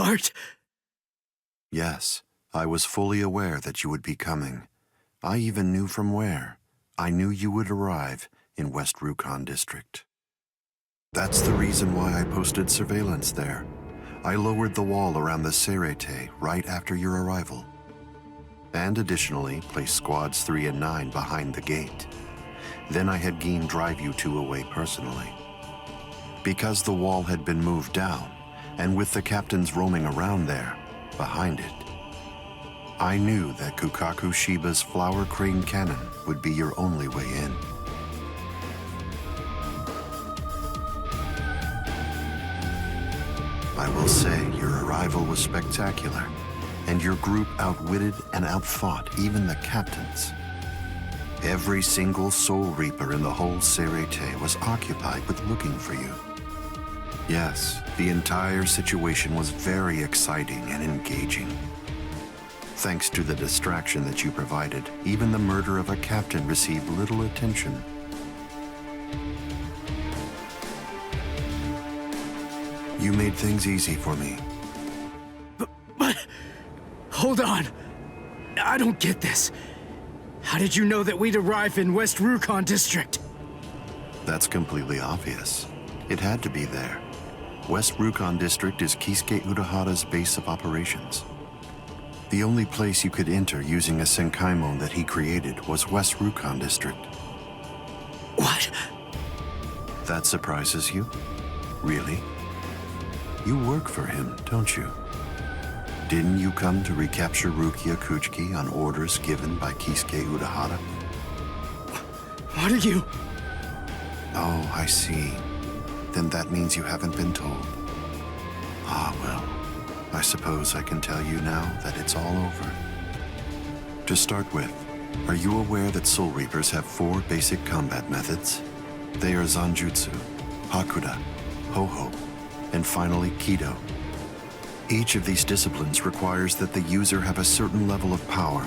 heart. Yes, I was fully aware that you would be coming. I even knew from where. I knew you would arrive in West Rukon District. That's the reason why I posted surveillance there. I lowered the wall around the Serete right after your arrival. And additionally, placed squads 3 and 9 behind the gate. Then I had Geen drive you two away personally. Because the wall had been moved down, and with the captains roaming around there, behind it, I knew that Kukaku Shiba's flower crane cannon would be your only way in. I will say your arrival was spectacular, and your group outwitted and outfought even the captains. Every single Soul Reaper in the whole Serete was occupied with looking for you. Yes, the entire situation was very exciting and engaging. Thanks to the distraction that you provided, even the murder of a captain received little attention. You made things easy for me. But hold on. I don't get this. How did you know that we'd arrive in West Rukon District? That's completely obvious. It had to be there. West Rukon District is Kisuke Urahara's base of operations. The only place you could enter using a Senkaimon that he created was West Rukon District. What? That surprises you? Really? You work for him, don't you? Didn't you come to recapture Rukia Kuchiki on orders given by Kisuke Urahara? What are you? Oh, I see. Then that means you haven't been told. Ah, well, I suppose I can tell you now that it's all over. To start with, are you aware that Soul Reapers have 4 basic combat methods? They are Zanjutsu, Hakuda, Ho-Ho, and finally Kido. Each of these disciplines requires that the user have a certain level of power,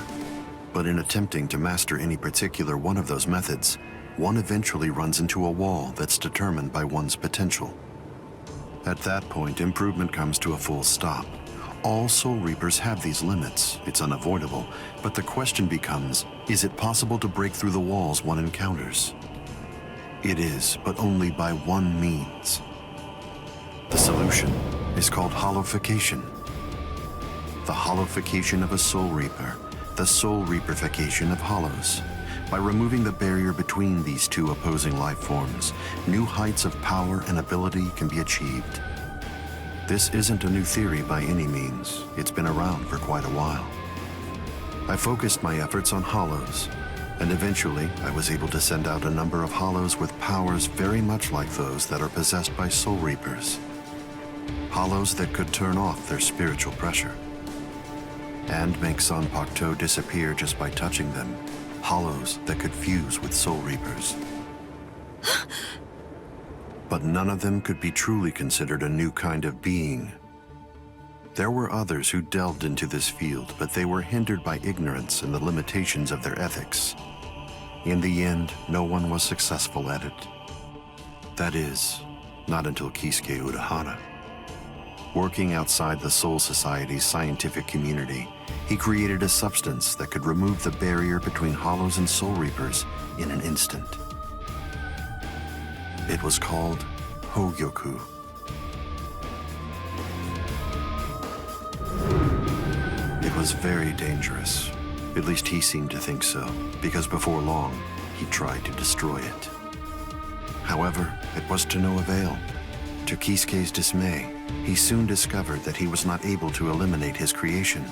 but in attempting to master any particular one of those methods, one eventually runs into a wall that's determined by one's potential. At that point, improvement comes to a full stop. All Soul Reapers have these limits, it's unavoidable, but the question becomes, is it possible to break through the walls one encounters? It is, but only by one means. The solution is called hollowification. The hollowification of a Soul Reaper, the Soul Reaperification of hollows. By removing the barrier between these two opposing life forms, new heights of power and ability can be achieved. This isn't a new theory by any means. It's been around for quite a while. I focused my efforts on hollows, and eventually I was able to send out a number of hollows with powers very much like those that are possessed by Soul Reapers. Hollows that could turn off their spiritual pressure and make Zanpakuto disappear just by touching them. Hollows that could fuse with Soul Reapers. But none of them could be truly considered a new kind of being. There were others who delved into this field, but they were hindered by ignorance and the limitations of their ethics. In the end, no one was successful at it. That is, not until Kisuke Urahara. Working outside the Soul Society's scientific community, he created a substance that could remove the barrier between hollows and Soul Reapers in an instant. It was called Hogyoku. It was very dangerous. At least he seemed to think so, because before long, he tried to destroy it. However, it was to no avail. To Kisuke's dismay, he soon discovered that he was not able to eliminate his creation.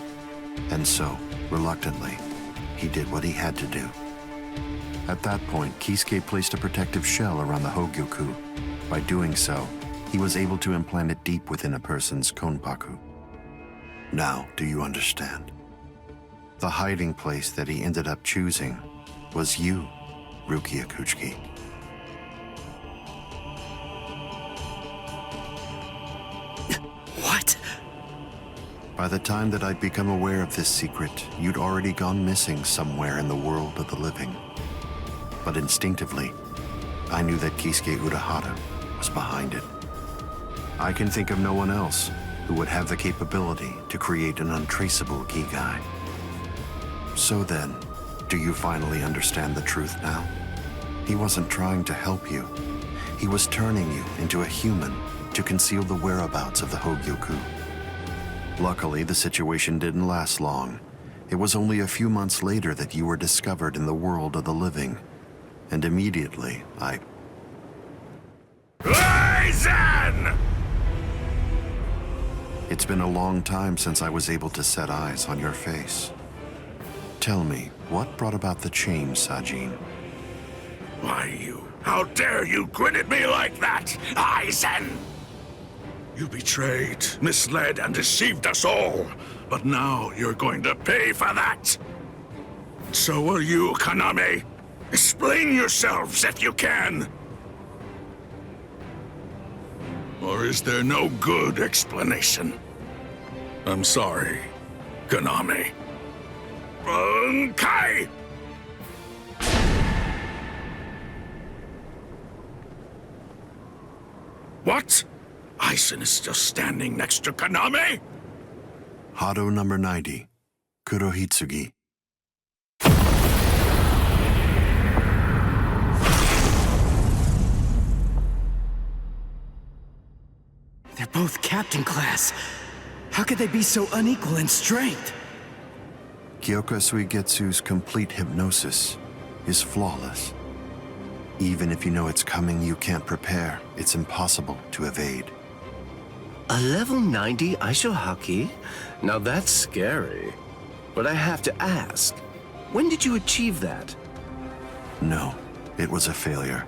And so, reluctantly, he did what he had to do. At that point, Kisuke placed a protective shell around the Hogyoku. By doing so, he was able to implant it deep within a person's konpaku. Now, do you understand? The hiding place that he ended up choosing was you, Rukia Kuchiki. What? By the time that I'd become aware of this secret, you'd already gone missing somewhere in the world of the living. But instinctively, I knew that Kisuke Urahara was behind it. I can think of no one else, who would have the capability to create an untraceable Gigai. So then, do you finally understand the truth now? He wasn't trying to help you. He was turning you into a human to conceal the whereabouts of the Hogyoku. Luckily, the situation didn't last long. It was only a few months later that you were discovered in the world of the living. And immediately, Aizen! It's been a long time since I was able to set eyes on your face. Tell me, what brought about the change, Sajin? Why, you... How dare you grin at me like that, Aizen? You betrayed, misled, and deceived us all. But now you're going to pay for that. So will you, Kaname. Explain yourselves if you can. Or is there no good explanation? I'm sorry, Kaname. Kai! What? Aizen is still standing next to Kaname? Hado number 90, Kurohitsugi. They're both captain class. How could they be so unequal in strength? Kyoka Suigetsu's complete hypnosis is flawless. Even if you know it's coming, you can't prepare. It's impossible to evade. A level 90 Aisho Haki? Now that's scary. But I have to ask, when did you achieve that? No, it was a failure.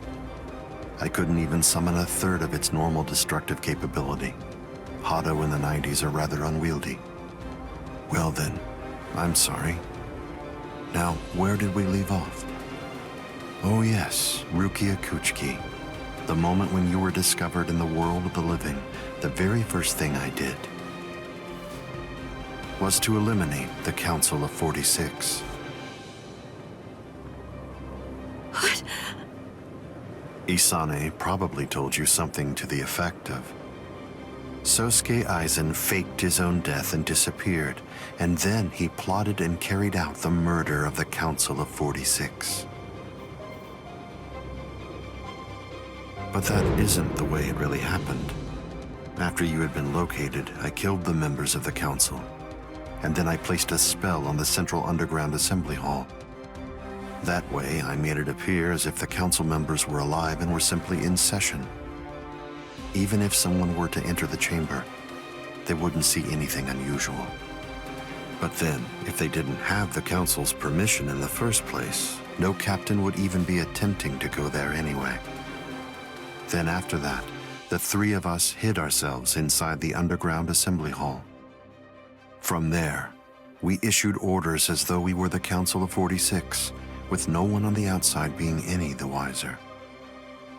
I couldn't even summon a third of its normal destructive capability. Hado in the 90s are rather unwieldy. Well then, I'm sorry. Now, where did we leave off? Oh yes, Rukia Kuchiki. The moment when you were discovered in the world of the living, the very first thing I did was to eliminate the Council of 46. What? Isane probably told you something to the effect of, Sosuke Aizen faked his own death and disappeared, and then he plotted and carried out the murder of the Council of 46. But that isn't the way it really happened. After you had been located, I killed the members of the Council, and then I placed a spell on the Central Underground Assembly Hall. That way, I made it appear as if the Council members were alive and were simply in session. Even if someone were to enter the chamber, they wouldn't see anything unusual. But then, if they didn't have the Council's permission in the first place, no captain would even be attempting to go there anyway. Then after that, the three of us hid ourselves inside the underground assembly hall. From there, we issued orders as though we were the Council of 46, with no one on the outside being any the wiser.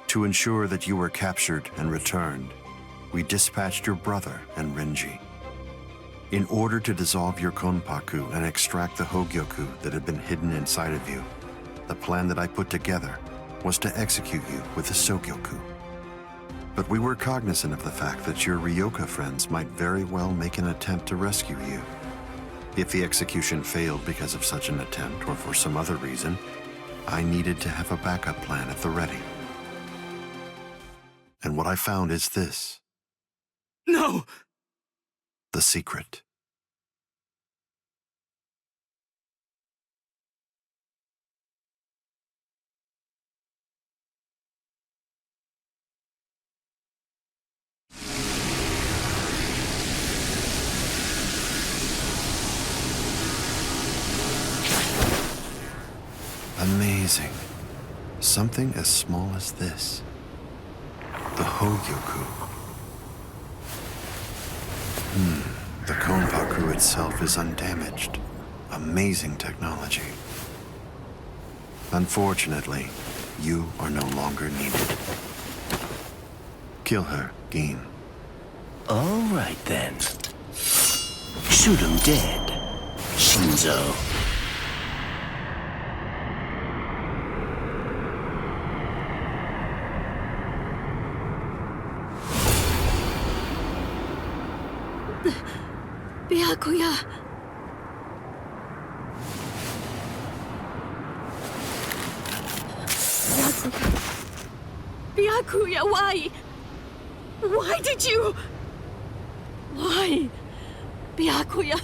To ensure that you were captured and returned, we dispatched your brother and Renji. In order to dissolve your Konpaku and extract the Hogyoku that had been hidden inside of you, the plan that I put together was to execute you with the Sogyoku. But we were cognizant of the fact that your Ryoka friends might very well make an attempt to rescue you. If the execution failed because of such an attempt or for some other reason, I needed to have a backup plan at the ready. And what I found is this. No! The secret. Amazing. Something as small as this. The Hogyoku. The Konpaku itself is undamaged. Amazing technology. Unfortunately, you are no longer needed. Kill her, Gin. All right then. Shoot him dead, Shinzo. Byakuya. Byakuya, why? Why did you? Why? Byakuya.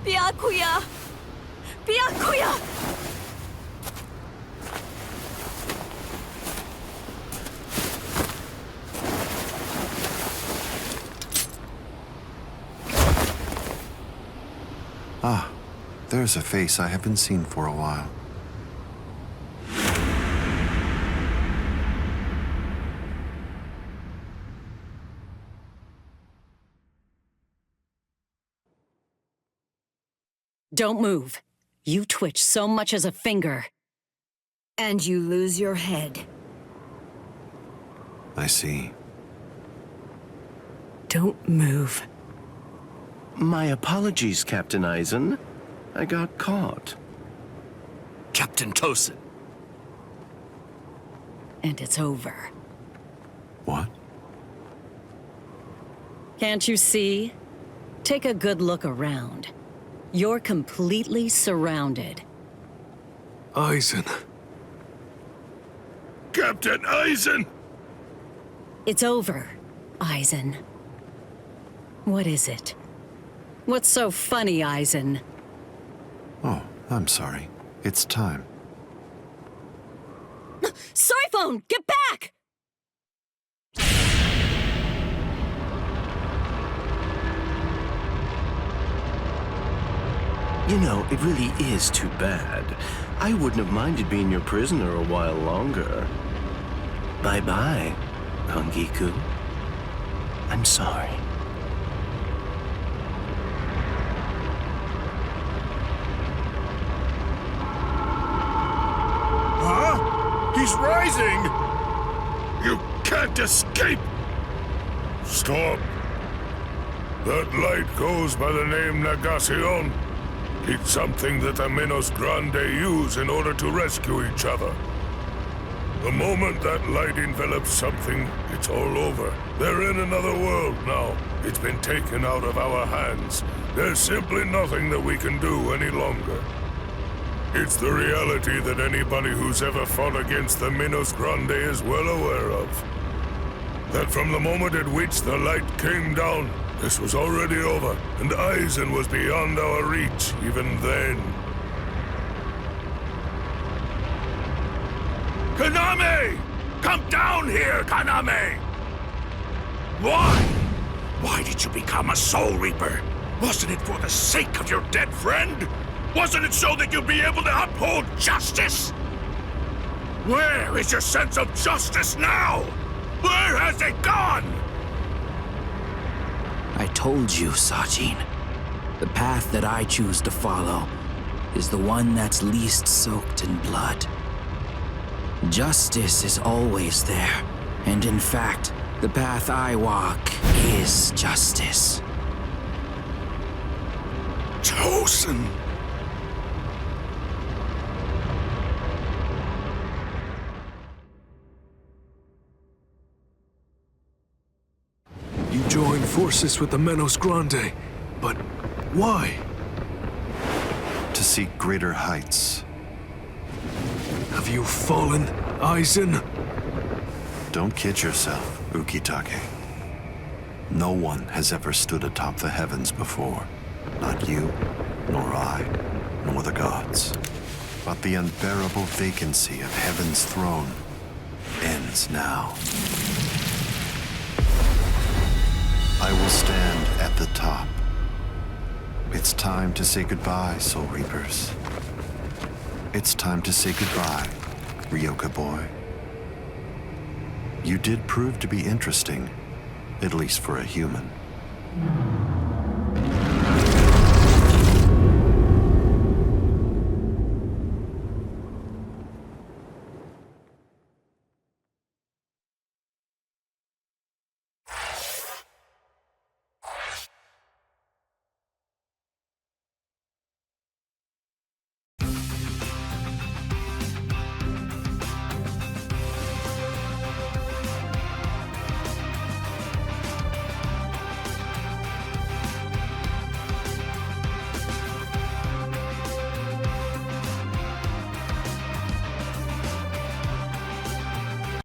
Byakuya. Byakuya. Ah, there's a face I haven't seen for a while. Don't move. You twitch so much as a finger. And you lose your head. I see. Don't move. My apologies, Captain Eisen. I got caught. Captain Tosin. And it's over. What? Can't you see? Take a good look around. You're completely surrounded. Eisen. Captain Eisen! It's over, Eisen. What is it? What's so funny, Eisen? Oh, I'm sorry. It's time. Sorry phone, get back! You know, it really is too bad. I wouldn't have minded being your prisoner a while longer. Bye-bye, Kongiku. I'm sorry. Huh? He's rising! You can't escape! Stop. That light goes by the name Negacion. It's something that the Menos Grande use in order to rescue each other. The moment that light envelops something, it's all over. They're in another world now. It's been taken out of our hands. There's simply nothing that we can do any longer. It's the reality that anybody who's ever fought against the Menos Grande is well aware of. That from the moment at which the light came down, this was already over, and Eisen was beyond our reach even then. Kaname! Come down here, Kaname! Why? Why did you become a Soul Reaper? Wasn't it for the sake of your dead friend? Wasn't it so that you'd be able to uphold justice? Where is your sense of justice now? Where has it gone? I told you, Sajin. The path that I choose to follow is the one that's least soaked in blood. Justice is always there, and in fact, the path I walk is justice. Tosin! You joined forces with the Menos Grande, but why? To seek greater heights. Have you fallen, Eisen? Don't kid yourself, Ukitake. No one has ever stood atop the heavens before. Not you, nor I, nor the gods. But the unbearable vacancy of heaven's throne ends now. I will stand at the top. It's time to say goodbye, Soul Reapers. It's time to say goodbye, Ryoka boy. You did prove to be interesting, at least for a human.